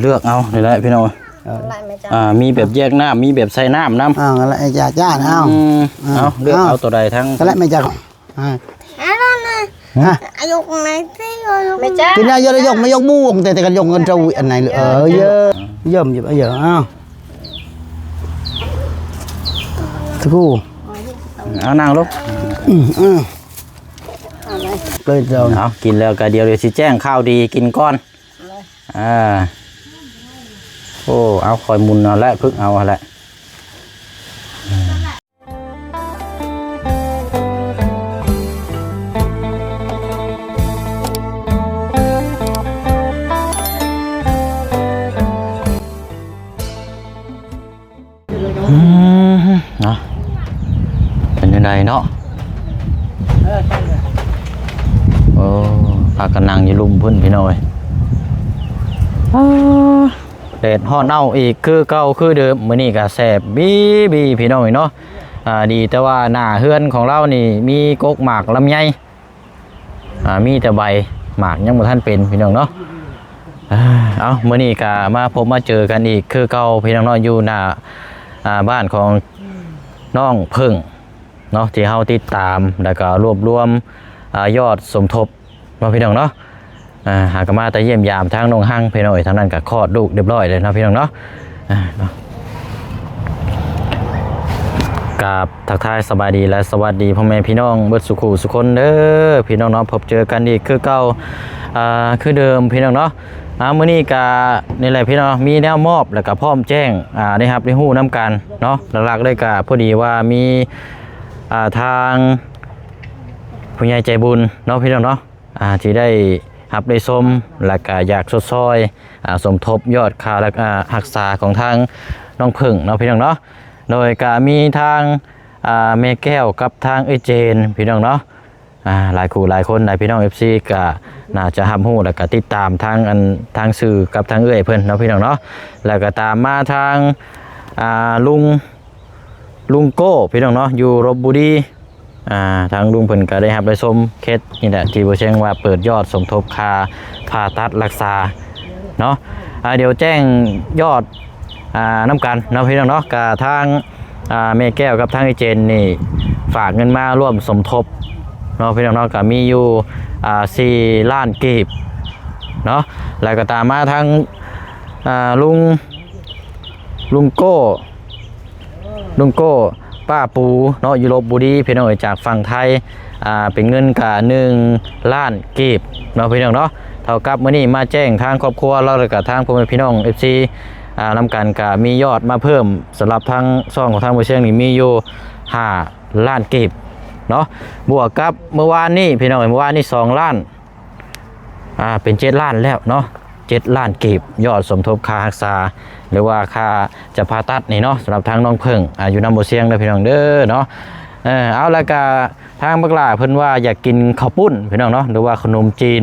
เลือกเอาได้แล้วพี่น้องมีแบบแยกน้ำมีแบบใส่น้ำน้ำอะไรจ่าจ้าเอาเลือกเอาตัวใดทั้งอะไรไม่จ่าอายุไหนที่ไม่จ้ากินได้เยอะเลยยกไม่ยกม่วงแต่กันยกเงินเราอันไหนเยอะเยิ่มอยู่เยอะอ้าวทุกคู่เอานั่งลูกเลยเดี๋ยวเอากินแล้วก็เดี๋ยวสิแจ้งข้าวดีกินก้อนโอ้เอาคอยมุนเอาละพึ่งเอาละเนาะเป็นยังไงเนาะโอ้พากันนั่งอยู่ลุ่มพุ่นพี่น้อยเด็ดห่อเน่าอีกคือเก่าคือเดิมมื้อนี้ก็แซ่บบีพี่น้อยเนาะดีแต่ว่าหน้าเฮือนของเรานี่มีกกหมากลำไยมีแต่ใบหมากยังบ่ทันเป็นพี่น้องเนาะเอามื้อนี้ก็มาพบมาเจอกันอีกคือเก่าพี่น้องเนาะอยู่หน้าบ้านของน้องเพิ่งเนาะที่เฮาติดตามแล้วก็รวบรวมยอดสมทบเนาะพี่น้องเนาะหากมาแต่เยี่ยมยามทางน้องหั่งพี่น้อยทางนั้นก็คลอดลูกเรียบร้อยเลยเนาะพี่น้องเนาะกับทักทายสบายดีและสวัสดีพ่อแม่พี่น้องเบิดสุขุสุคนเด้อพี่น้องเนาะพบเจอกันอีกคือเก่าคือเดิมพี่น้องเนาะมื้อนี้ก็นี่แหละพี่น้องมีแนวมอบแล้วก็พร้อมแจ้งได้ครับได้ฮู้นำกันเนาะหลักๆเลยก็พอดีว่ามีทางผู้ใหญ่ใจบุญเนาะพี่น้องเนาะที่ได้รับได้ชมแล้วก็อยากสดซอยสมทบยอดค่าและรักษาของทางน้องเพิ่งเนาะพี่น้องเนาะโดยก็มีทางเมแก้วกับทางเจนพี่น้องเนาะหลายคู่หลายคนหลายพี่น้อง FC ก็น่าจะรับรู้แล้วก็ติดตามทางสื่อกับทางเพิ่นเนาะพี่น้องเนาะแล้วก็ตามมาทางลุงโก้พี่น้องเนาะอยู่ลพบุรีทางลุงเพิ่นก็ได้รับได้ชมเคสนี่แหละที่บ่แจ้งว่าเปิดยอดสมทบค่าผ่าตัดรักษาเนาะเดี๋ยวแจ้งยอดน้ำกันเนาะพี่น้องเนาะกับทางแม่แก้วกับทางเจนนี่ฝากเงินมาร่วมสมทบเนาะพี่น้องเนาะก็มีอยู่4 ล้านกีบเนาะแล้วก็ตามมาทางลุงโก้ป้าปูเนาะอยู่ลพบุรีพี่น้องจากฝั่งไทยเป็นเงินกับ1 ล้านกีบเนาะพี่น้องเนาะเท่ากับมื้อนี้มาแจ้งทางครอบครัวเราแล้วก็ทางพ่อแม่พี่น้อง FC นำกันก็มียอดมาเพิ่มสำหรับทางช่องของทางบ่เชียงนี่มีอยู่5 ล้านกีบเนาะบวกกับเมื่อวานนี้พี่น้องเมื่อวานนี้2 ล้านเป็น7 ล้านแล้วเนาะ7 ล้านกีบยอดสมทบค่ารักษาหรือว่าค่าจะผ่าตัดนี่เนาะสำหรับทางน้องเพิ่งอยู่น้ำบ่เชียงเด้อพี่น้องเด้อเนาะเอาแล้วก็ทางบักหลาเพิ่นว่าอยากกินข้าวปุ้นพี่น้องเนาะหรือว่าขนมจีน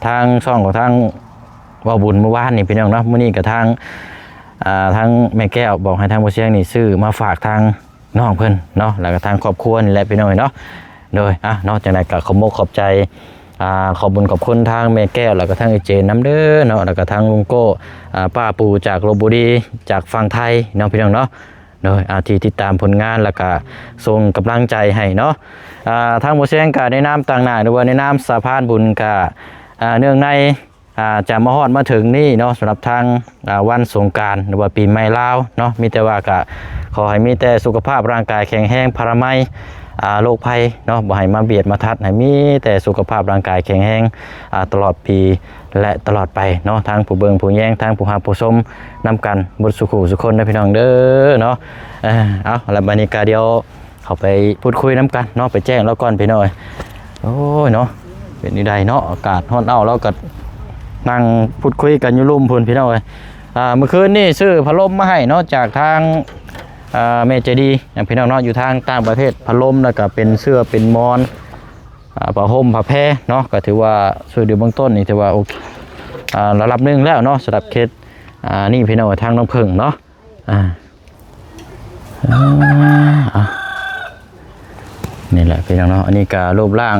ทางช่องของทางว่าบุญเมื่อวานนี่พี่น้องเนาะมื้อนี้กับทางแม่แก้วบอกให้ทางบ่เชียงนี่ซื้อมาฝากทางน้องเพิ่นเนาะแล้วก็ทางครอบครัวนี่แหละพี่น้องเนาะโดยนอกจากนั้นก็ขอบใจขอบบุญขอบคุณทางแม่แก้วแล้วก็ทางเจนน้ำเด้อเนาะแล้วก็ทางลุงโก้ป้าปูจากลพบุรีจากฝั่งไทยเนาะพี่น้องเนาะโดยที่ติดตามผลงานแล้วก็ส่งกำลังใจให้เนาะทางบ่เชียงก็ในนามต่างหน้าหรือว่าในนามสะพานบุญก็เนื่องในจะมาฮอดมาถึงนี่เนาะสำหรับทางวันสงกรานต์หรือว่าปีใหม่ลาวเนาะมีแต่ว่าก็ขอให้มีแต่สุขภาพร่างกายแข็งแรงพลามัยโรคภัยเนาะบ่ให้มาเบียดมาทัดให้มีแต่สุขภาพร่างกายแข็งแรงตลอดปีและตลอดไปเนาะทางผู้เบิ่งผู้แย่งทางผู้หาผู้ชมนำกันบทสุขุสุคนนะพี่น้องเด้อเนาะเอาแล้วบัดนี้ก็เดี๋ยวเข้าไปพูดคุยนำกันเนาะไปแจ้งแล้วก่อนพี่น้อยโอ้ยเนาะเป็นนี่ใดเนาะอากาศร้อนแล้วก็นั่งพูดคุยกันอยู่ลุ่มพุ่นพี่น้องเอ้ยเมื่อคืนนี่ซื้อพัดลมมาให้เนาะจากทางเมเจดีพี่น้องเนาะอยู่ทางต่างประเทศพัดลมแล้วก็เป็นเสื้อเป็นมอนผ้าห่มผ้าแพรเนาะก็ถือว่าช่วยดูเบื้องต้นนี่ถือว่าโอเคระดับหนึ่งแล้วเนาะสำหรับเคสนี่พี่น้องทางน้องเพิ่งเนาะนี่แหละพี่น้องเนาะอันนี้ก็รูปร่าง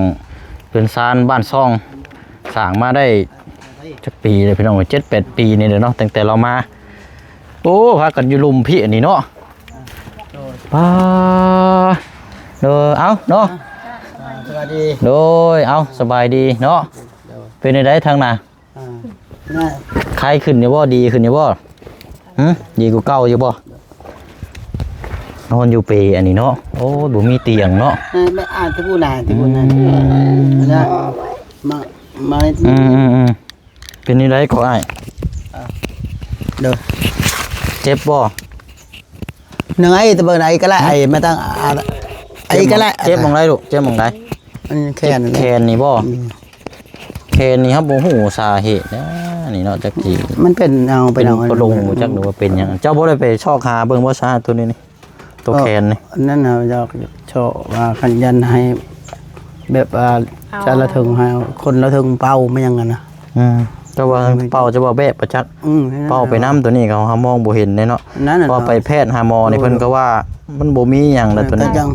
เป็นซานบ้านซ่องสร้างมาได้ จักปีเลยพี่น้อง7-8 ปีนี่เด้อเนาะตั้งแต่เรามาโอ้พากันอยู่ลุมพี่อันนี้เนาะป้าเอาเนาะ สวัสดี โดยเอาสบายดีเนาะเป็นได้ทางน่ะ น่ะ ใครขึ้นอยู่บ่ดีขึ้นอยู่บ่ดีกว่าเก่าอยู่บ่นอนอยู่เปอันนี้เนาะโอ้บ่มีเตียงเนาะ ไม่อ่านที่กูน่ะที่กูน่ะนะมา เป็นนี่ไรก็อ้าย เด้อ เจ็บบ่ หนึ่งไอ้ตะเบิงไอ้ก็ละไอ้ไม่ต้องไอ้ก็ละ เจ็บหม่องไรลูกเจ็บหม่องไร มันแค่นั้น แคนนี่บ่แคนนี่ครับบ่ฮู้สาเหตุนะนี่เนาะจักกี่ มันเป็นเอาไปเอา บ่ลงบ่จักหรือว่าเป็นหยังเจ้าบ่ได้ไปชอกหาเบิ่งบ่ซาตัวนี้นี่ตัวแคนนี่ นั่นน่ะอยากโชว์ว่าขันยันให้แบบจะละถึงให้คนละถึงเป้าไม่ยังกันนะ เจ้าว่าเป่าจะว่าแบบประจักษ์เป่าไปน้ำตัวนี้เขามองบ่เห็นเลยเนาะ นั่นน่ะ พอไปแพทย์หาหมอนี่เพิ่นก็ว่ามันบ่มีหยังแล้วตัวนี้ จัง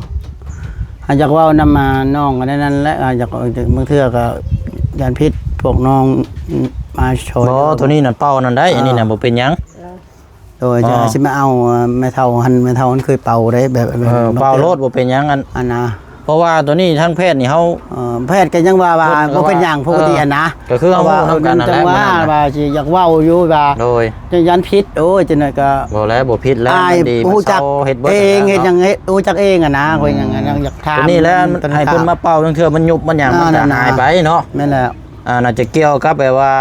อยากว่านำมาน้องกันนั่นแหละอยากบางเทื่อก็ยันพิษพวกน้องมาโชว์ บ่ตัวนี้นั่นเป่านั่นได้อันนี้น่ะบ่เป็นหยัง โดยจะสิมาเอาแม่เฒ่าหันแม่เฒ่ามันเคยเป่าได้แบบ เป่าโลดบ่เป็นหยังอันนะ เพราะว่าตัวนี้ทางแพทย์นี่เฮา แพทย์ก็ยังว่าบ่เป็นอย่างปกติอันนะ ก็คือเฮาทำกันนั่นแหละ ว่าสิอยากเว้าอยู่ว่า โดย จะยันพิษโอ้ยจังได๋ก็ บ่แล้วบ่ผิดแล้วมันดีมัน รู้จัก เศร้าเฮ็ดเบิด เองเฮ็ดหยังเฮ็ดรู้จักเองอ่ะนะก็อย่างนั้นอยากถาม ตัวนี้แล้วมันให้เพิ่นมาเป่าจังเทื่อมันยุบมันหยังมันจะหายไปเนาะ แม่นแล้ว น่าจะเกี่ยวกับแบบว่า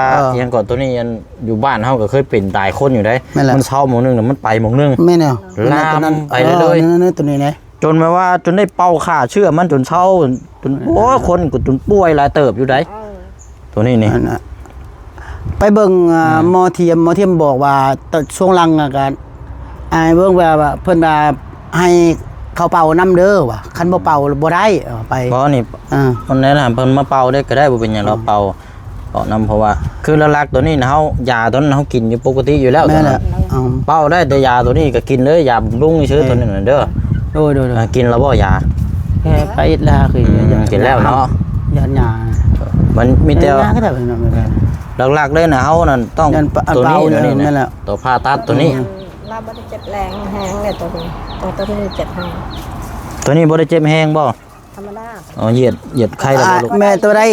ยังก่อนตัวนี้ยันอยู่บ้านเฮาก็เคยเป็นตายคนอยู่ได้มันเศร้าหม่องนึงแล้วมันไปหม่องนึง แม่นแล้ว ลามไปเลย นั่นตัวนี้นะ จนมาว่าจนได้เป่าฆ่าเชื้อมันจนเศร้าจนโอ้คนก็จนป่วยหลายเติบอยู่ได้ตัวนี้นี่ ไปเบิ่งหมอเทียมบอกว่าช่วงหลังอาการเบิ่งว่าเพิ่นว่าให้เขาเป่าน้ำเด้อว่ะคันบ่เป่าบ่ได้ไป เพราะนี่คนแนะนำเพิ่นมาเป่าได้ก็ได้บ่เป็นหยังเราเป่านํเพราะว่าคือละลักตัวนี้นะเฮายาตัวนั้นเฮากินอยู่ปกติอยู่แล้ว แม่นแหละ เป่าได้แต่ยาตัวนี้ก็กินเลยยาบำรุงซื่อตัวนี้นั่นเด้อ โดย กินแล้วบ่ยา แค่ไปอีกแล้วคือ กินแล้วเนาะ ยันยา มันมีแต่ ก็ได้เนาะ หลักๆเลยนะเฮานั่นต้องตัวนี้ตัวนี้นะตัวผ่าตัดตัวนี้ เราไม่ได้เจ็บแรงแห้งเลยตัวนี้เจ็บแห้ง ตัวนี้บ่ได้เจ็บแห้งบ่ ธรรมดา อ๋อเหยียดไข้แล้วบ่ลูก แม่ตัวได้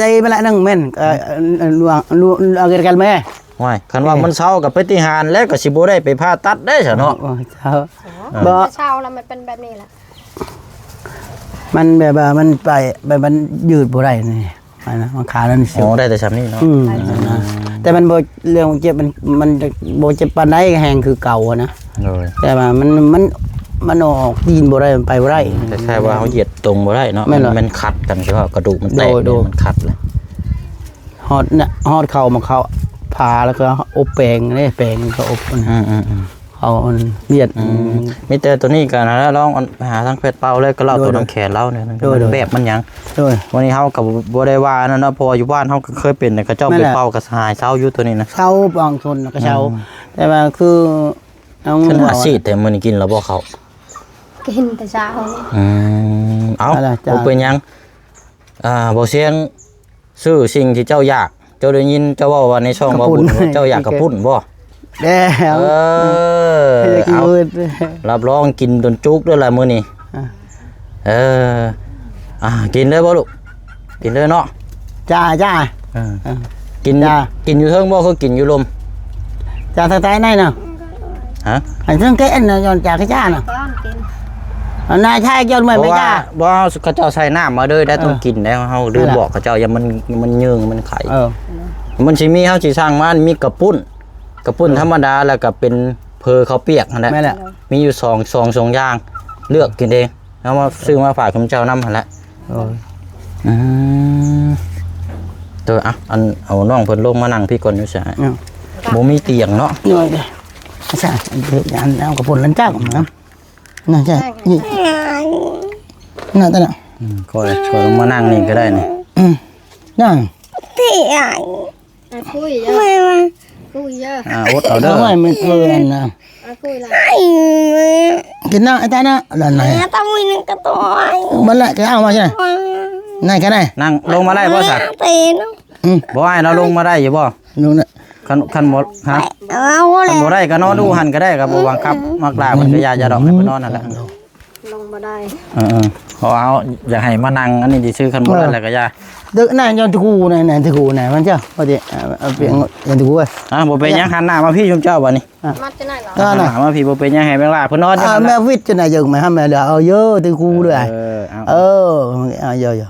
ได้มาละนึงแม่นเอากันแม่ ว้ายคันว่ามันเศร้ากับปฏิหารแล้วก็สิบ่ได้ไปผ่าตัดได้ซะเนาะ บ่เช้าแล้วมันเป็นแบบนี้แหละ มันแบบว่ามันไปแบบมันยืดบ่ได้นี่นะมันขาแล้วมันเสี อ๋ ย อ ว ได้แต่ซ้ำนี้เนาะ แต่มันบ่เรื่องเจ็บมันบ่เจ็บปานใดแห้งคือเก่านะ โดย แต่ว่ามันออกตีนบ่ได้มันไปบ่ได้ คล้ายๆว่าเฮาเหยียดตรงบ่ได้เนาะมันขัดกันใช่ป่ะกระดูกมันแตกมันขัดเลย ฮอดเข่ามาเข้าผ่าแล้วก็อบแปลงนี่แปลงก็อบเขาเลียด มีแต่ตัวนี้กันแล้วลองหาทางเพชรเป่าเลยก็เล่าตัวน้ำแขนเล่าเนี่ยแบบมันยัง โดย วันนี้เฮากับบ่ได้ว่านั่นเนาะเพออยู่บ้านเฮาก็เคยเป็นก็เจ้าไปเป่าก็หายเศร้าอยู่ตัวนี้นะ เช้าบางคนก็เช้าแต่ว่าคือเอา ขึ้นหาซีดแต่มื้อนี้กินแล้วบ่เข้า กินแต่เช้า เอาบ่เป็นหยังบ่เสียงซื้อสิ่งที่เจ้าอยากเจ้าได้ยินเจ้าเว้าว่าในช่องบ่บุญเจ้าอยากกระปุ่นบ่ แล้วเอารับรองกินจนจุกด้วยล่ะมื้อนี้กินเลยบ่ลูกกินเลยเนาะ จ้ากินอยู่เทิงบ่คือกินอยู่ลม จ้าทางใต้ไหนเนาะ ฮะ อันเทิงเกอันน่ะย้อนจากจ้าเนาะ ก้อนกิน อันนายชายย้อนไม่จ้า บ่เขาเจ้าใส่น้ำมาเลยได้ต้องกินได้เฮาลืมบอกเขาเจ้าอย่ามันยืงมันไข่มันสิมีเฮาสิสร้างมันมีกระปุ้นธรรมดาแล้วก็เป็นเพอข้าวเปียกนั่นแหละ แม่แหละ มีอยู่2อย่างเลือกกินเองเอามาซื้อมาฝากคุณเจ้านำหั่นแหละตัวเอาน้องเพิ่นลงมานั่งพี่ก่อนอยู่ซะบ่มีเตียงเนาะ หน่อยเด้ใช่อันเอากระปุ่นลันจ้านะน่าใช่นี่น่าตะน่ะ ก็ลงมานั่งนี่ก็ได้นี่ นั่ง ที่ใหญ่คุยเยอะคุยเยอะ อดเอาเด้อ ไม่มันเลยนะ คุยละ กินนะไอ้ตานะนั่นไหน ต้องมีนึงกระตัว บันละจะเอามาใช่ไหมไหนกันไหน นั่งลงมาได้บ่ซะ เป็น บ่ให้เราลงมาได้อยู่บ่ นู่นน่ะ คันบ่ฮะ เอาเล คัน ย บ่ได้ก็นอนดูหันก็ได้ก็บ่บังคับมักลาเพิ่นก็อย่าดอกให้เพิ่นนอนนั่นแหละ ลงมาได้ เพราะเอาอยากให้มานั่งอันนี้สิซื้อคันบ่ได้แล้วก็อย่า Được này cho thu này thu này vẫn chưa có thể viện nhận thu ơi บ่เป็นหยังหันหน้ามาพี่ชุมเจ้าบัดนี้ มัดจะไหนเหรอ đó หน้า này มาพี่บ่เป็นหยังให้แบงลาเพิ่นนอนอยู่ à, นั่นแหละ mẹ viết trên này dừng mày ham mẹ là dơ từ khu rồi เอา giờ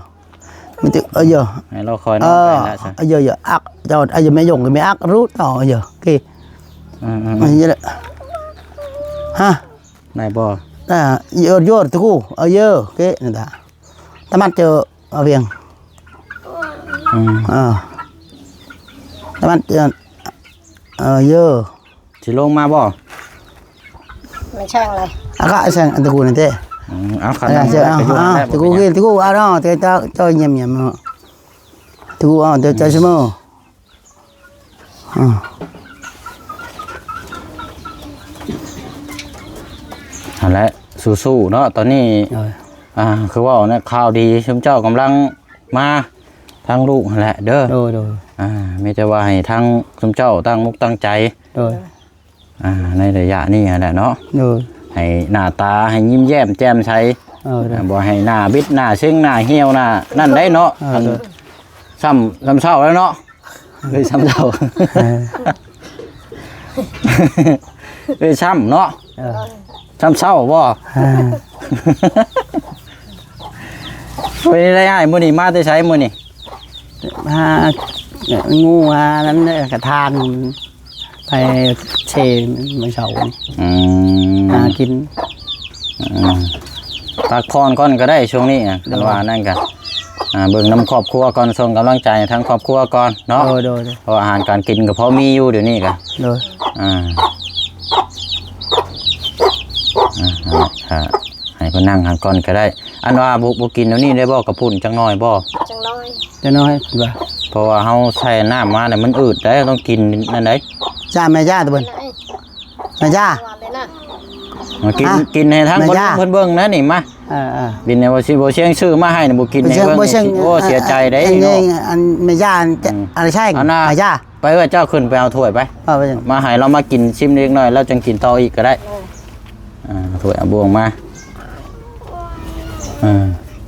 mình tự giờ ให้เราคอยนอนไปแล้วซะ giờ ác cho giờ mẹ dùng cái mẹ ác rút giờ kì อืม như vậy ha นายบ่ à giờ từ khu giờ cái này đã ta mắt chờ ở viện อืม ta mắt giờ สิลงมาบ่ ไม่ช่างเลย à các sang từ khu này thế เอาคัน à นั้น chưa ไปอยู่นั่นแหละ từ khu kia từ khu à đó thì ta cho nhầm từ khu à cho xem mơ นั่นแหละสู้ๆเนาะตอนนี้ rồi คือว่าเนี่ยข่าวดีชุมเจ้ากำลังมาทางลูกนั่นแหละเด้อ rồi มีแต่ว่าให้ทางชุมเจ้าตั้งมุกตั้งใจ rồi ในระยะนี้นั่นแหละเนาะ rồi ให้หน้าตาให้ยิ้มแย้มแจ่มใส rồi บ่ให้หน้าบิดหน้าเซ็งหน้าเหี่ยวหน้านั่นได้เนาะ ซ้ำเศร้าแล้วเนาะเลยซ้ำเศร้าเลยซ้ำเนาะซ้ำเศร้าบ่ไปได้ง่ายมื้อนี้มาแต่ใช้มื้อนี้ ha ngu lắm đấy cả than phải chê mới sầu กิน พักผ่อนก่อนก็ได้ช่วงนี้กันว่านั่นกันเบิ่งน้ำครอบครัวก่อนส่งกำลังใจทั้งครอบครัวก่อนเนาะ rồi เพราะอาหารการกินก็พอมีอยู่เดี๋ยวนี้กัน rồi ให้เพิ่นนั่งหันก่อนก็ได้ อันว่าบ่กินเดี๋ยวนี้ได้บ่กระปุ่นจังน้อยบ่ จังน้อย cho nói và เพราะว่าเฮาใส่น้ำมาเนี่ยมันอืดได้ต้องกินนั่นได้ cha mẹ cha tụi mình ไหน mẹ cha วานเลยนะ มากิน อ่ะ กินให้ทั้ง แม่ เพิ่น ย่า เพิ่นเบิ่งนะนี่มา บินในว่าสิบ่เชียงซื้อมาให้น่ะบ่กินให้เบิ่งนี่โอ้เสียใจได้ anh เนาะ anh mẹ cha anh sai Anh à. mẹ cha ไปเอ้ยเจ้าขึ้นไปเอาถ้วยไป bây giờ มาให้เรามากินชิมเล็กน้อยแล้วจังกินต่ออีกก็ได้ถ้วยเอาบวงมา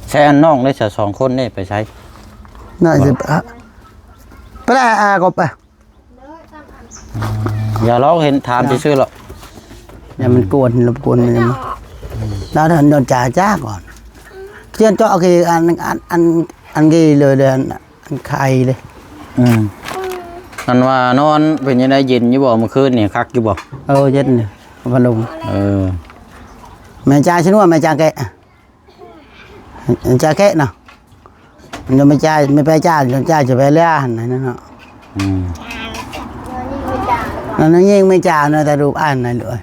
ใช้อันน้องได้ซะ2คนนี่ไปใช้ nó gì bữa nay gộp à อย่าลองเห็นถามซื่อๆหรอก nhà mình cuốn mình đó là nó trả giá còn trên cho cái ăn cái lời là ăn khai đây อันว่านอนเป็นยังไงเย็นอยู่บ่เมื่อคืนนี่คักอยู่บ่ chết này văn đồng อ mẹ cha xin lỗi mẹ cha kệ nào nhưng mẹ cha trở về lên này nó nó nhiên mẹ cha nó ta đủ ăn này nữa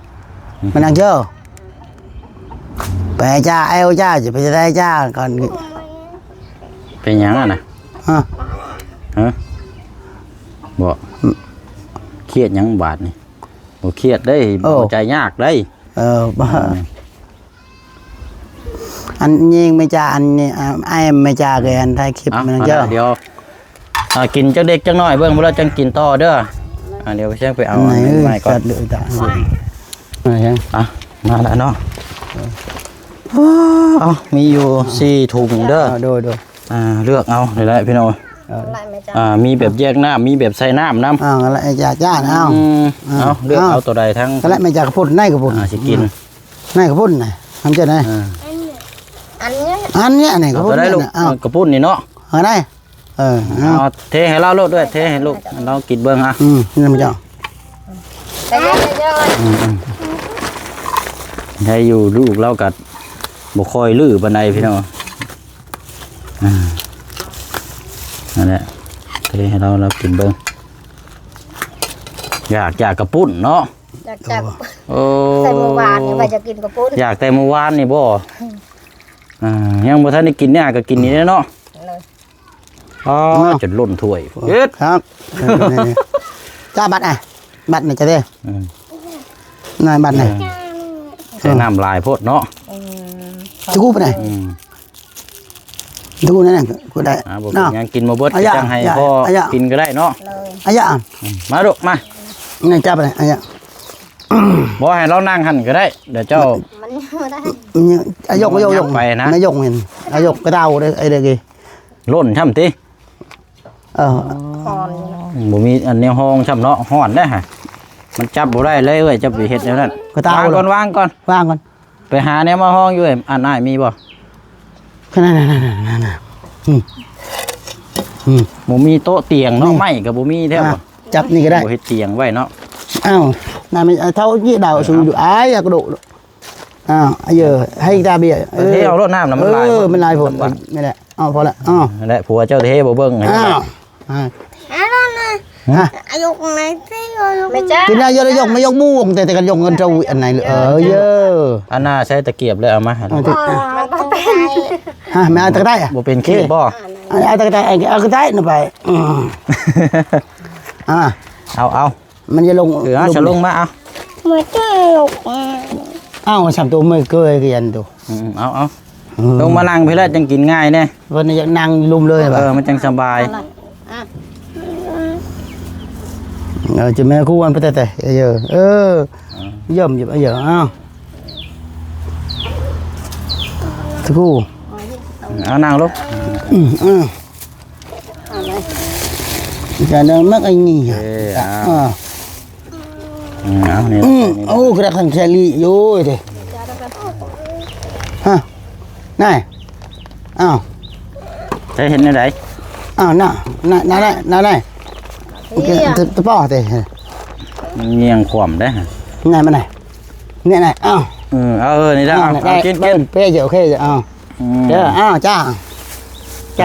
mà đang chưa mẹ cha eo cha chỉ phải tay cha còn เป็นหยังอ่ะนะ ฮะ ฮะบ่เครียดหยังบาดนี่บ่เครียดได้บ่ใจยากได้ anh nhiên mẹ cha anh ai em mẹ cha kìa anh thay kịp mà đang chưa เดี๋ยวกินจักเด็กจักน้อยเบิ่งบ่แล้วจังกินต่อเด้อเดี๋ยวเชียงไปเอาอันนี้ใหม่ก่อน lựa tạ này มาแล้วเนาะมีอยู่4ถุงเด้อ rồi rồi เลือกเอาได้พี่น้อง ไล่ไม่จ้า มีแบบแยกน้ำมีแบบใส่น้ำน้ำ lại cha nào เอาเลือกเอาตัวใดทั้ง cái lại mẹ cha cái phun này cái phun สิกิน này cái phun này không chơi này อันเนี้ย anh nhé này cái ตัว phun ได้ này ลูก nè กระปุ้นนี่เนาะ ở đây เอาเทให้เราลูกด้วยเทให้ลูกเรากินเบิ่งอ่ะ nhưng mà cho แต่เยอะเยอะเลย ให้อยู่ลูกเรากัดบ่ค่อยลื้อปานใดพี่น้องนั่นแหละเทให้เรากินเบิ่งอยากกระปุ้นเนาะ จากจาก โอ้ ใส่เมื่อวานเนี่ยว่าจะกินกับปุ้น อยากแต่เมื่อวานนี่บ่ยังบ่ทันได้กินเนี่ยก็กินนี่เนาะ เลย จนล้นถ้วยเฮ็ด ครับ cha bắt này cho đây này bắt này ใส่น้ำลายโพดเนาะ chú cúp này ดูนั่นน่ะกูได้ บ่ เนาะ ยังกินบ่เบิด อ่ะย่า จังให้ ย่า พ่อ อ่ะย่า กินก็ได้เนาะ เลย อายะ มาลูกมา นี่จับอะไรอายะ บ่ให้เรานั่งหั่นก็ได้เดี๋ยวเจ้า มันไม่ได้ นี่อายกยก ไปนะ นายกเห็นอายกกระเดาได้ไอ้เด็ก ล้นช่ำติ เออ คอน บ่มีอันแนวห้องช่ำเนาะฮ้อนเด้อฮะมันจับบ่ได้เลยเว้ยจับไปเฮ็ดแนวนั้น กระเดาว างก่อนวางก่อน ว่างก่อน ไปหาแนวมาห้องอยู่เอ้ยอันอ้ายมีบ่ ขนาดนั้นบ่มีโต๊ะเตียงเนาะไม้ก็บ่มีแท้บ่ จับนี่ก็ได้ บ่เฮ็ดเตียงไว้เนาะ อ้าวน่าไม่เท่ายี่ดาวสูดูอ้ายกระโดดอ้าวเยอะให้ตาเบีย เทเอารถน้ำน่ะมันลาย มันลายผลไม่ได้อ๋อพอละอ๋อ นั่นแหละผัวเจ้าเทบ่เบิ่งให้ อ้าว อะไรนะอายุไหนที่อายุไม่จ้า กินได้เยอะยกไม่ยกม่วงแต่กันยกเงินจะอันไหนเออเยอะ อันน่าใช้ตะเกียบเลยเอามาให้ มันต้องเป็น ฮะไม่เอาตะได้อะ บ่เป็นเค้กบ่ เอาตะได้เอาตะได้น่ะไปเอา มันจะลง จะลงมาเอา ไม่ใช่หรอก อ้าวสามตัวไม่เกยกันตัว เอาลงมานั่งพี่แล้วจังกินง่ายแน่ วันนี้นั่งลุมเลยแบบ มันจังสบาย จะแม่คู่วันไปแต่เยอะเยิ่มเยอะอ้าวตะคู่ เอานั่งลูก จะเดินมักไอ้นี่เอานี่ โอ้กระทั่งแคลี่โย่เด้ฮะนายอ้าว จะเห็นได้ได อ้าวน่าตะป้อเด้ เงียงขวมได้ นายมาไหนเนี่ยนายอ้าว นี่ได้เอากิน เป้เยอะโอเคอ้าวเด้ออ้าวจ้า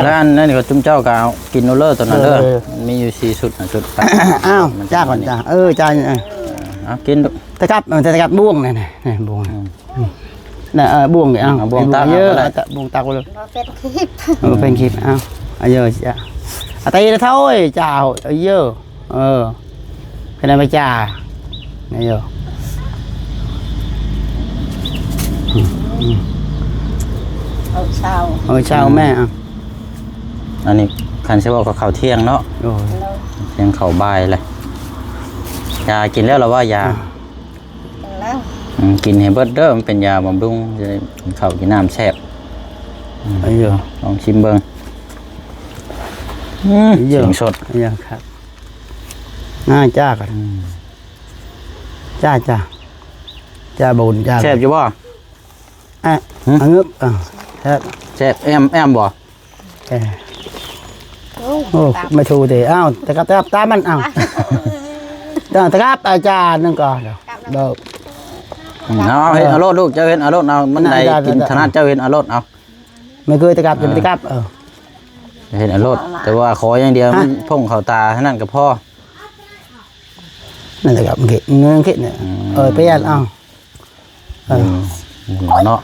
ร้านนั่นก็จุ่มเจ้ากาวกินโนเลอร์ตัวนั้นเด้อมีอยู่4ชุดชุด อ้าวจ้าก่อนจ้าจ้า เอากิน ตะกับบ่วงนี่บ่วงน่ะบ่วงนี่อ้าวบ่วงตาเยอะบ่วงตาก็เลย เป็นคลิป เป็นคลิปอ้าวเยอะจ้าตีละเท่าไอ้จ้าเยอะเป็นอะไรจ้าเยอะ เช้าแม่อ่ะ อันนี้คันใช่ว่าข้าวเที่ยงเนาะ โอ้ เที่ยงข้าวบ่ายเลยยากินแล้วหรอว่ายา แล้ว กินให้เบิดเด้อมันเป็นยาบำรุงจะได้กินข้าวกินน้ำแซ่บ เยอะ ลองชิมเบิ่งเสียงสด เยอะครับจ้ากันจ้าบุญจ้า แซ่บอยู่บ่ งึกแซ่บแอมบ่ โอ้มาชูดิอ้าวตะกับตามันอ้าวตะกับอาจารย์นึงก่อนเด้อ เอาเห็นอารมณ์ลูกเจ้าเห็นอารมณ์เอามันได้กินถนัดเจ้าเห็นอารมณ์เอา ไม่เคยตะกับจะตะกับเห็นอารมณ์แต่ว่าขออย่างเดียวมันพุ่งเข้าตาเท่านั้นก็พอ นั่นตะกับเงี้ยเนี่ยไปยันอ้าว เนาะ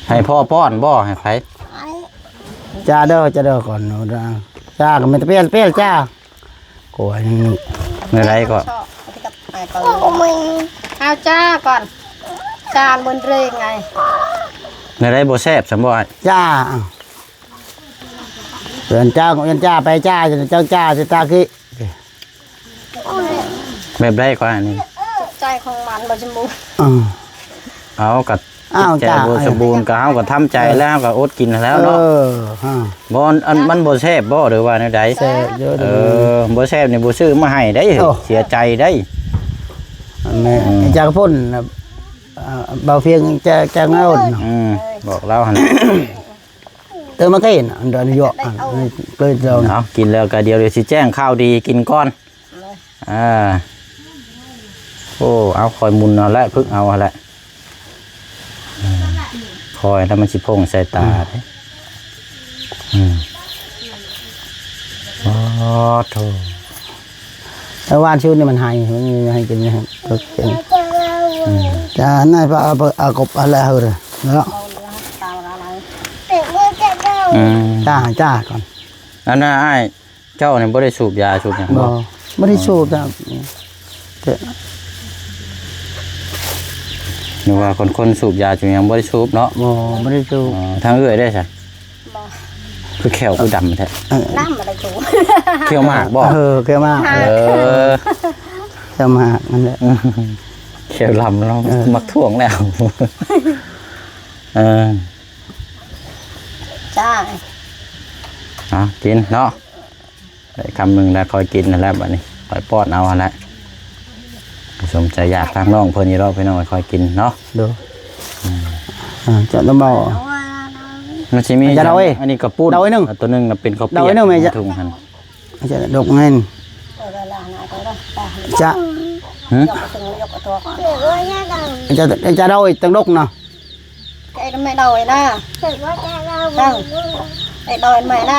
ให้พ่อป้อนบ่ให้ไผ จ้าเด้อก่อนจ้าก็ไม่เปรี้ยวจ้าโอ้ย ในไรก็ เอาจ้าก่อนจานบนเรงไง ในไรบ่แซ่บสำบ่ จ้าเดินจ้าของยันจ้าไปจ้าจ้าจะตาขี้ แบบไรก็อันนี้ ใจของมันบจมูก เอากับ ใจ จ้า บ่สมบูรณ์ก็เฮาก็ทำใจแล้วก็อดกินแล้วเนาะบ่มันบ่แซ่บบ่หรือว่าแนวใด แซ่บเยอะ บ่แซ่บนี่บ่ซื้อมาให้ได้เสียใจได้ แม่จากพ่นเบาเพียงจะเงา บอกเราหั่น เติมมากินเดินเยอะเลยเรา เอากินแล้วก็เดี๋ยวสิแจ้งข่าวดีกินก่อนโอ้เอาคอยมุนเอาละพึกเอาละคอยแล้วมันสิพงใส่ตาเด้โอ้โธ่ แต่ว่านชื่อนี่มันหายมันให้กินนี่ครับก็กินจ้านายเอากบอะไรเหรอแล้ว จ้าก่อน อันน่ะอ้ายเจ้าเนี่ยบ่ได้สูบยาสูบหยังบ่ ไม่ได้สูบนะ หรือว่าคนสูบยาจุยังบ่ได้สูบเนาะ บ่ได้จู ทางเอื้อยได้ใช่ บ่ คือแขวคือดำแท้ น้ำอะไรจู เขียวมากบ่ เกี่ยวมาก เออ เกี่ยวมากนั่นแหละ เขียวลำเรามักท่วงแล้วเออ จ้า กินเนาะได้คำหนึ่งแล้วคอยกินนั่นแหละบัดนี้คอยป้อนเอาหั่นแหละสมใจอยากทางน้องเพิ่นนี่เราไปน้องคอยกินเนาะ ดูจะต้องเบา มันสิมี จะเอาไว้ อันนี้กระปุ้น เอาไว้หนึ่ง ตัวหนึงน่ะเป็นข้าวเปีย เอาไว้หนึ่งแม่จะ ถุงหั่น จะดกเงินจะ หึ เสือว่าแย่ดัง จะเอาอีกตั้งดกเนาะ ไอ้ไม่đầu ấy nè เสือว่าแย่ดังไอ้đầu mày nè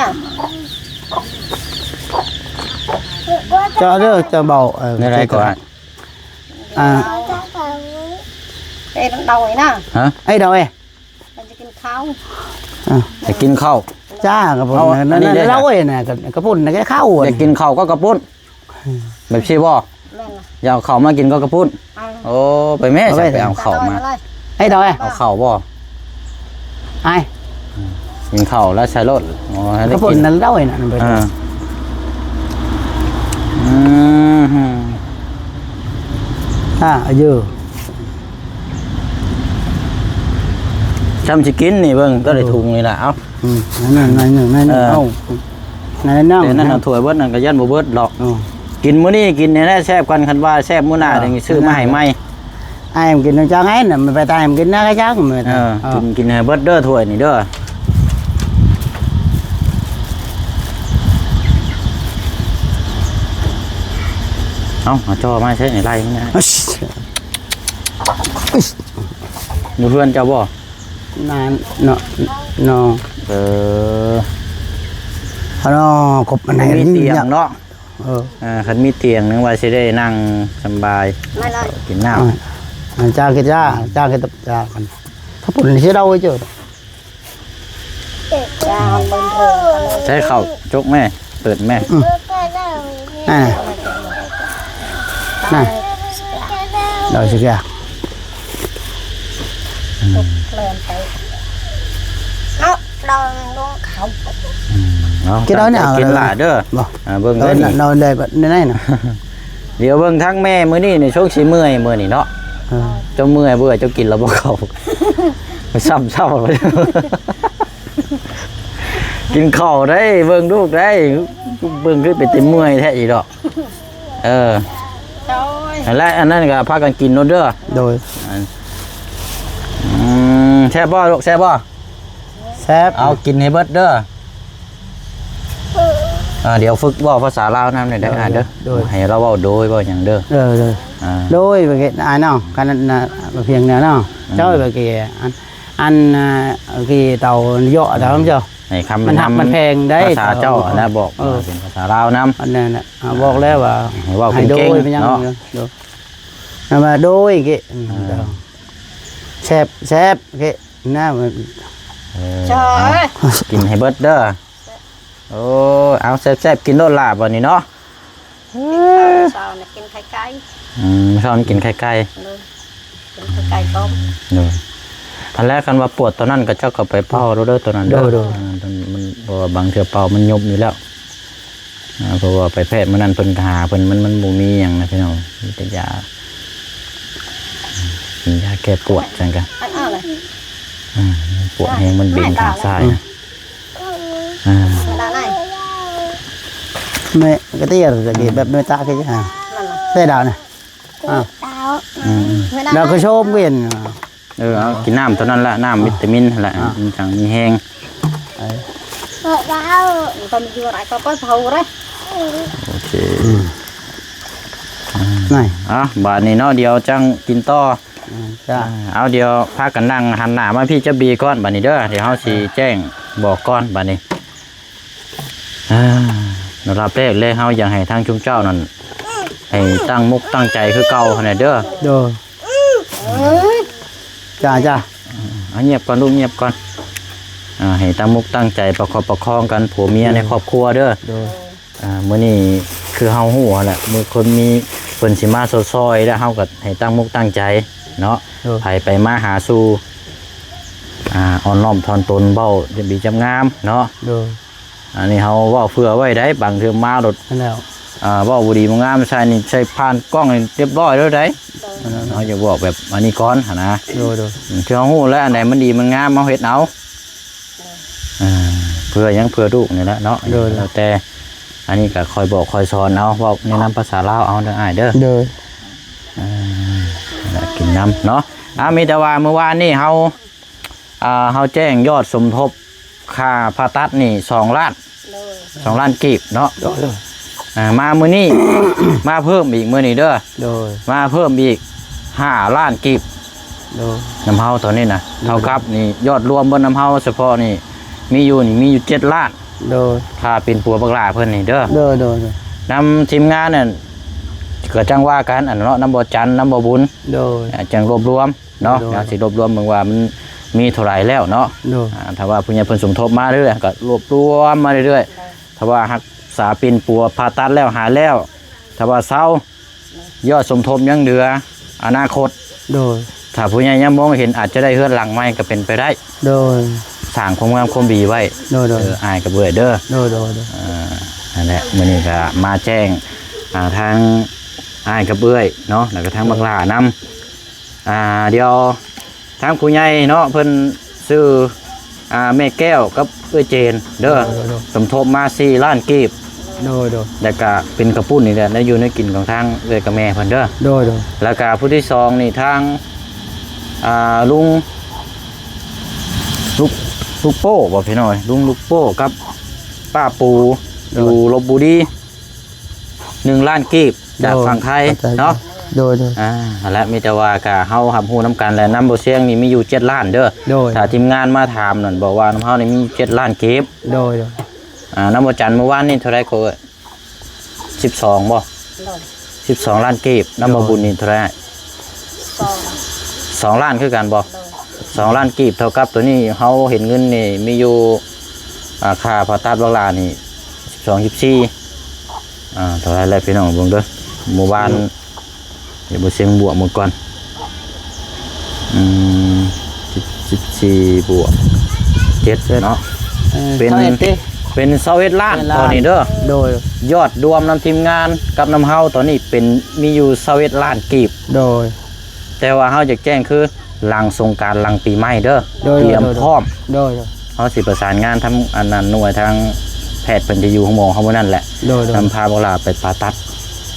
จะเด้อจะเบา ในไรก่อน ไอ้đầu ấy nè ฮะ ไอ้ดอย มันจะกินข้าว จะกินข้าว จ้ากระปุน เอาอั นั่ น น นี้ได้ เล่าเองนะกระปุนนะแกเข้า อยากกินข้าวก็กระปุ้นแบบชีบ่ แม่นล่ะ อยากเอาข้าวมากินก็กระปุ้น เอา โอ้ไปแม่จะไปเอาข้าวมา ไอ้ดอย เอาข้าวบ่ ไอ้ กินข้าวแล้วใช้รถอ๋อให้ ก ได้ ระปุน กิน นั่นเล่าเองนะมันเป็น เยอะ จำสิกินนี่เบิ่งก็ได้ถุงนี่แหละเอ้า นั่นเอานั่นนั่ง แต่นั่นเอาถ้วยเบิดนั่นก็ยันบ่เบิดดอก อ๋อ กินมื้อนี้กินเนี่ยนะแซ่บกันคันว่าแซ่บมื้อหน้าจังสิซื้อมาให้ใหม่ ไอ้มันกินจังไงน่ะมันไปตายมันกินนะก็จังมัน กินให้เบิดเด้อถ้วยนี่เด้อเอาจ่อมาใช้ในไร่นี่นะอยู่เพื่อนเจ้าบ่ นั่นเนาะเนาะ เออ เนาะกบอันไหน มีเตียงเนาะ คันมีเตียงนึงว่าสิได้นั่งสบาย ไม่เลย กินน้ จ้ากินจ้ากันถ้าปุ่นเสียดาวเจอ จ้ามันเป็นเรื่อง ำใช้ข้าวจกแม่เปิดแม่ นั่นดอยสิแก เลื่อนไปเอาลองลงเขา กินหลาเด้อ บ่ เบิ่ง เรา ได้นี่ เราได้แบบนี้นะ เดี๋ยวเบิ่งทั้งแม่มื้อนี้ในช่วงสิเมื่อยมื้อนี้เนาะเจ้าเมื่อยเบื่อเจ้ากินแล้วบ่เข้าซ้ำเช้าเลยกินข้าวได้เบิ่งลูกได้เบิ่งคือเป็นเมื่อยแท้อีดอกโอ้ย และอันนั้นก็พากันกินโนเด้อ โดย แซ่บบ่ลูกแซ่บบ่ แซ่บ เอากินให้เบิดเด้อเดี๋ยวฝึกเว้าภาษาลาวนำได้เด้อให้เราเว้าโดยเว้าหยังเด้อ โดยไปกินไอ้น้องกันน่ะเพียงเนี่ยน้องเจ้าไปกินอันกี่เตาเยอะเท่านั้นเจ้า ให้คำ มันหักมันแพงได้ ภาษาเจ้านะบอกเป็นภาษาลาวนำ อันนั้นน่ะบอกแล้วว่า ให้เว้า ให้โด เก่ง ยไปยัง ๆเนาะ โดยมาโดยกี่แซ่บกี่น่ามัน จ้า กินให้เบิดเด้อโอ้เอาแซ่บๆกินโดนลาบวันนี้เนาะ เช้าเนี่ยกินไข่ไก่ ชอบกินไข่ไก่ เลยกินไข่ไก่ต้ม อันแรกกันว่าปวดตอนนั้นก็เจ้าก็ไปเป่าเด้อตัวนั้นเด้อมันเพราะว่าบางเทื่อเป่ามันยุบอยู่แล้วเพราะว่าไปแพทย์มื้อนั้นเพิ่นหาเพิ่นมันบ่มีหยังนะพี่น้องมีแต่ยากินยาแก้ปวดจังกัน อันเอาเลย ปวดแห้งมันบินขาซ้ายนะ ไม่ได้ไหน ไม่ก็เตี้ยจะกินแบบไม่ตากี่ฮะ นั่นล่ะ ได้ดาวนะ เต้าไม่ได้ เราก็ชมเวียน เอากินน้ำเท่านั้นละน้ำวิตามินแหละมันจังมีแห้ง เต้ามันก็มีอยู่หลายก็เผาเลย โอเค ไหน บาดนี้เนาะเดี๋ยวจังกินต่อ จ้า เอาเดี๋ยวพากันนั่งหันหน้ามาพี่เจ้าบีก่อนบาดนี้เด้อเดี๋ยวเฮาสิแจ้งบอกก่อนบาดนี้ระดับแรกเลยเฮาอยากให้ทางชุมเจ้านั่นให้ตั้งมุกตั้งใจคือเก่าหั่นน่ะเด้อ โดจ้าเงียบก่อนลูกเงียบก่อนให้ตั้งมุกตั้งใจประคับประคองกันผัวเมียในครอบครัวเด้อมื้อนี้คือเฮาฮู้แหละมื้อคนมีเพิ่นสิมาซอยๆแล้วเฮาก็ให้ตั้งมุกตั้งใจ เนาะ โดย ไปไปมาหาสู่อ่อนน้อมทอนตนเบ้าจะบีจำงามเนาะ โดย อันนี้เฮาเว้าเพื่อไว้ได้บางเทื่อมาโดด นั่นแล้ว เว้าบ่ดีบ่งามใช่นี่ใช้ผ่านกล้องนี่เรียบร้อยแล้วได้เฮาจะบอกแบบอันนี้ก่อนหั่นนะ โดยโดย เชื่อฮู้แล้วอันไหนมันดีมันงามเฮาเฮ็ดเอาเพื่อหยังเพื่อลูกนี่แหละเนาะแล้วแต่อันนี้ก็คอยบอกคอยสอนเอาเว้าแนะนำภาษาลาวเอาเด้ออ้ายเด้อ โดย กินน้ำเนาะมีแต่ว่าเมื่อวานนี่เฮาแจ้งยอดสมทบค่าผ่าตัดนี่2 ล้าน เลย 2 ล้านกีบเนาะ โดย มามื้อนี้ มาเพิ่มอีกมื้อนี้เด้อ โดย มาเพิ่มอีก5 ล้านกีบ โดย น้ำเฮาตอนนี้นะเท่ากับนี่ยอดรวมบนน้ำเฮาเฉพาะนี่มีอยู่7 ล้าน โดย ค่าเป็นปัวบักหลาเพิ่นนี่เด้อ โดยโดย นำทีมงานนั่นก็จังว่ากันอันเนาะน้ำบ่จันทร์น้ำบ่บุญ โดย จังรวบรวมเนาะ โดย เดี๋ยวสิรวบรวมเบิ่งว่ามันมีเท่าไหร่แล้วเนาะ โดย ถ้าว่าผู้ใหญ่เพิ่นสมทบมาเรื่อยๆก็รวบรวมมาเรื่อยๆถ้าว่ารักษาปินปัวผ่าตัดแล้วหายแล้วถ้าว่าเศร้ายอดสมทบยังเหลืออนาคต โดย ถ้าผู้ใหญ่ยังมองเห็นอาจจะได้เฮือนหลังใหม่ก็เป็นไปได้ โดย สร้างความงามความดีไว้ โดยโดย อายกับเบื่อเด้อ โดยโดย นั่นแหละมื้อนี้ก็มาแจ้งทางอายกับเบื่อเนาะแล้วก็ทางบักหลานำเดี๋ยวทางผู้ใหญ่เนาะเพิ่นซื้อแม่แก้วกับเอ้ยเจนเด้อสมทบมา4 ล้านกีบ โดยโดย แล้วก็เป็นกระปุ้นนี่แหละได้อยู่ในกินของทางเอ้ยกับแม่เพิ่นเด้อ โดยโดย แล้วก็ผู้ที่สองนี่ทางลุงลูกโป้บอกพี่หน่อยลุงลูกโป้กับป้าปูอยู่ลพบุรี1 ล้านกีบจากฝั่งไทยเนาะ โดยโดย และมีแต่ว่ากะเฮาหำฮู้น้ำกันและน้ำบ่เสียงนี่มีอยู่7 ล้านเด้อ โดย ถ้าทีมงานมาถามนั่นบอกว่าน้ำเฮานี่มี7 ล้านกีบ โดยโดย น้ำบ่จันทร์เมื่อวานนี่เท่าไรก็12บ่ เลย 12 ล้านกีบน้ำบ่บุญนี่เท่าไร 2 ล้านคือกันบ่ เลย 2 ล้านกีบเท่ากับตัวนี้เฮาเห็นเงินนี่มีอยู่ค่าผ่าตัดบักหลานี่12 14เท่าไรแล้วพี่น้องเบิ่งเด้อเมื่อวานเดี๋ยวบ่เสียงบวกหมดก่อน14บวก7เนาะเป็น21 ล้านตอนนี้เด้อ โดย ยอดรวมนำทีมงานกับนำเฮาตอนนี้เป็นมีอยู่21 ล้านกีบ โดย แต่ว่าเฮาจะแจ้งคือหลังสงกรานต์หลังปีใหม่เด้อ โดย เตรียมพร้อม โดย เฮาสิประสานงานทำอันนั้นหน่วยทางแพทย์เพิ่นจะอยู่ของหมอเฮาบ่นั่นแหละ โดยโดย นำพาบ่ล่าไปผ่าตัด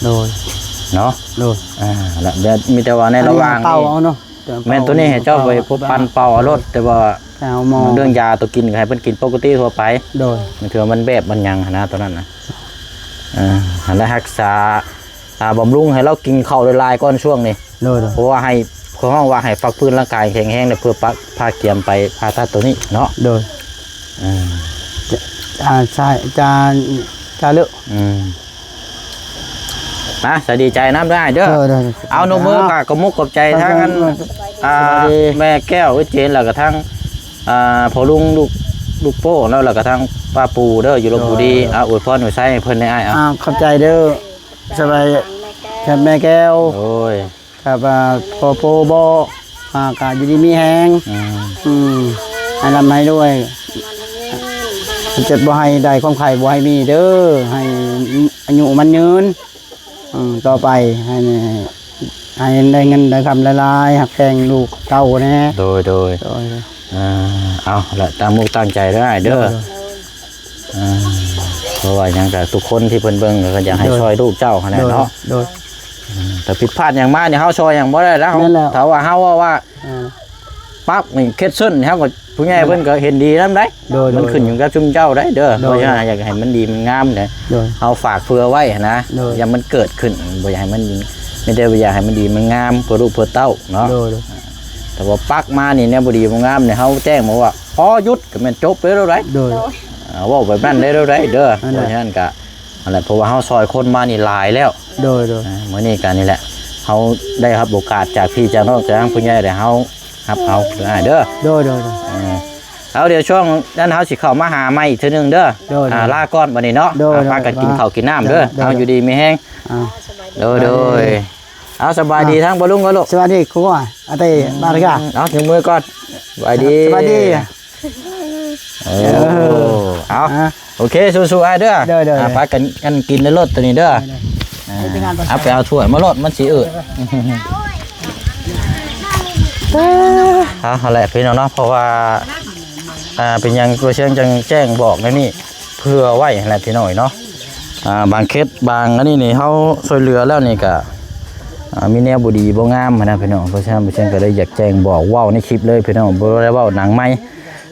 โดย เนาะ โดย แล้วเดี๋ยวมีแต่ว่าในระหว่าง เป่า นี้ เอาเนาะ แม่นตัวนี้ให้เจ้าไปพบปันเป่าเอารถแต่ว่า เอาหมอ เรื่องยาตัวกินก็ให้เพิ่นกินปกติทั่วไป โดย มันถือว่ามันแบบมันหยังหั้นนะตอนนั้นนะหันแล้วรักษาบำรุงให้เรากินข้าวหลายๆก่อนช่วงนี้ โดยโดย เพราะว่าให้เขาห้องว่าให้ฟักพื้นร่างกายแข็งแรงเนี่ยเพื่อพาเกียมไปพาตัดตัวนี้เนาะ โดยใช่จาเลือก นะสวัสดีใจน้ำได้เด้อเอาโนมือปากกมุกกับใจทั้งนั้นแม่แก้ววิเจนแล้วก็ทั้งพอลุงลูกโป้แล้วก็ทั้งป้าปูเด้ออยู่ลพบุรีอวยพรหน่วยไส้เพิ่นได้อ้าย ขอบใจเด้อสบายครับแม่แก้ว โอ้ย ครับพอโปโบกาอยู่ดีมีแหงให้ลำให้ด้วยเจ็บบ่ให้ได้ความไข่บ่ให้มีเด้อให้อายุมันยืนต่อไปให้ได้เงินได้คำละลายหักแพงลูกเต้าแน่ โดยเอาละตั้งมุกตั้งใจได้เด้อเพราะว่าอย่างแต่ทุกคนที่เพิ่นเบิ่งก็อยากให้ช่วยลูกเจ้าขนาดเนาะแต่ผิดพลาดอย่างมากเนี่ยเฮาช่วยอย่างบ่ได้แล้วถ้าว่าเฮาว่าปั๊บนี่เคสซึ่นเฮาก็ผู้ใหญ่เพิ่นก็เห็นดีนำได้มันขึ้นอยู่กับชุมเจ้าได้เด้อเพราะฉะนั้นอยากให้มันดีมันงามเด้อเอาฝากเผื่อไว้นะอย่ามันเกิดขึ้นบ่อยากให้มันไม่ได้อยากให้มันดีมันงามเพื่อลูกเพื่อเต้าเนาะแต่ว่าปักมานี่เนี่ยบ่ดีบ่งามเนี่ยเฮาแจ้งมาว่าพอหยุดก็แม่นจบเลยแล้วได้เว้าแบบนั้นได้แล้วได้เด้อเพราะฉะนั้นก็อะไรเพราะว่าเฮาซอยคนมานี่หลายแล้วมื้อนี้ก็นี่แหละเฮาได้รับโอกาสจากพี่จากน้องจากทางผู้ใหญ่ได้เฮารับเอาเด้อเอาเดี๋ยวช่วงนั้นเฮาสิเข้ามาหาใหม่อีกเทื่อนึงเด้อลาก่อนบัดนี้เนาะพากันกินข้าวกินน้ำเด้อเฮาอยู่ดีมีแฮงโดย เอาสบายดีทั้งบ่ลุงก็ลูก สวัสดีครูอาเต้บาริกา เอาถึงมือก่อนสบายดี สวัสดี เอาโอเคสู้ๆไอ้เด้อ เด้อ พากันกินในรถตัวนี้เด้อเอาไปเอาถ้วยมาโลดมันสิอืดเอาแหละพี่น้องเนาะเพราะว่าเป็นยังตัวเชียงจังแจ้งบอกนะนี่เพื่อไว้แหละพี่น้อยเนาะบางเคสบางอันนี้นี่เขาช่วยเหลือแล้วนี่ก็มีแนวบุดีบ่งามนะพี่น้องเพราะฉะนั้นพี่เชียงก็เลยอยากแจ้งบอกว้าวในคลิปเลยพี่น้องบ่ได้เว้าหนังไหม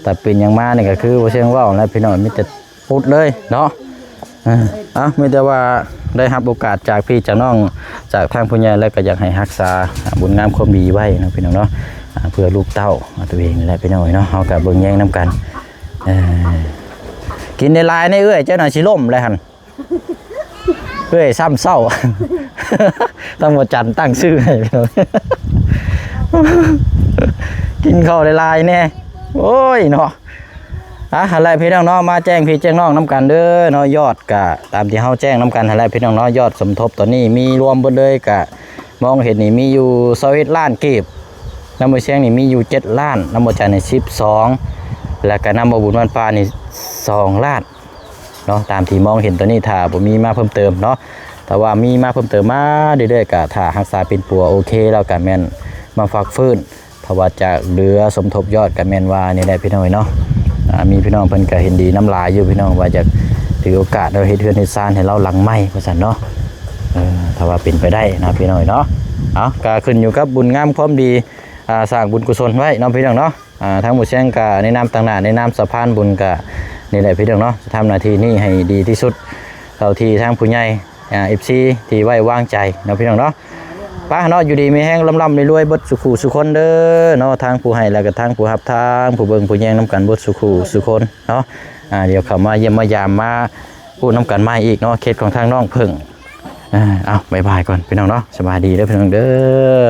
แต่เป็นอย่างมานี่ก็คือพี่เชียงว้าวแล้วพี่น้องมีแต่พูดเลยเนาะมีแต่ว่าได้รับโอกาสจากพี่จากน้องจากทางผู้ใหญ่แล้วก็อยากให้รักษาบุญงามความดีไว้นะพี่น้องเนาะเพื่อลูกเต้าตัวเองและพี่น้องเนาะเฮาก็เบิ่งแย่งนํกันกินในลายในเอ้ยเจ้าหน่อยสิล่มเลยหั่นเอ้ยซ้ำเศร้าต้องมาจันตั้งชื่อให้พี่น้องกินข้าวในลายแน่โอ้ยเนาะอะไรพี่น้องเนาะมาแจ้งพี่แจ้งน้องน้ำกันเด้อเนาะยอดกะตามที่เฮาแจ้งน้ำกันอะไรพี่น้องเนาะยอดสมทบตอนนี้มีรวมเบิดเลยกะมองเห็นนี่มีอยู่21ล้านกีบน้ำมือเชียงนี่มีอยู่7ล้านน้ำมือจันนี่12แล้วก็น้ำบ่บุญวันปลานี่2ล้านเนาะตามที่มองเห็นตอนนี้ถ้าบ่มีมาเพิ่มเติมเนาะแต่ว่ามีมาเพิ่มเติมมาเรื่อยๆกะถ้ารักษาเป็นปัวโอเคแล้วกะแม่นมาฝากฟื้นเพราะว่าจะเหลือสมทบยอดกะแม่นว่านี่ได้พี่น้องเนาะมีพี่น้องเพิ่นก็เห็นดีน้ำลายอยู่พี่น้องว่าจะถือโอกาสเราเฮ็ดเทือนเฮ็ดซานให้เราหลังไม้ว่าซั่นเนาะถ้าว่าเป็นไปได้นะพี่น้องเนาะเอาก็ขึ้นอยู่กับบุญงามความดีสร้างบุญกุศลไว้เนาะพี่น้องเนาะทั้งหมดเชียงก็ในนามต่างๆในนามสะพานบุญก็นี่แหละพี่น้องเนาะจะทำหน้าที่นี้ให้ดีที่สุดเท่าที่ทางผู้ใหญ่FC ที่ไว้วางใจเนาะพี่น้องเนาะป้าเนาะอยู่ดีมีแห้งลำๆรวยๆเบิดสุขุสุคนเด้อเนาะทางผู้ให้แล้วก็ทางผู้รับทางผู้เบิ่งผู้แย่งน้ำกันเบิดสุขุสุคนเนาะเดี๋ยวเข้ามาเยี่ยมมายามมาพูดน้ำกันมาอีกเนาะเคสของทางน้องเพิ่งเอาบ๊ายบายก่อนพี่น้องเนาะสบายดีเด้อพี่น้องเด้อ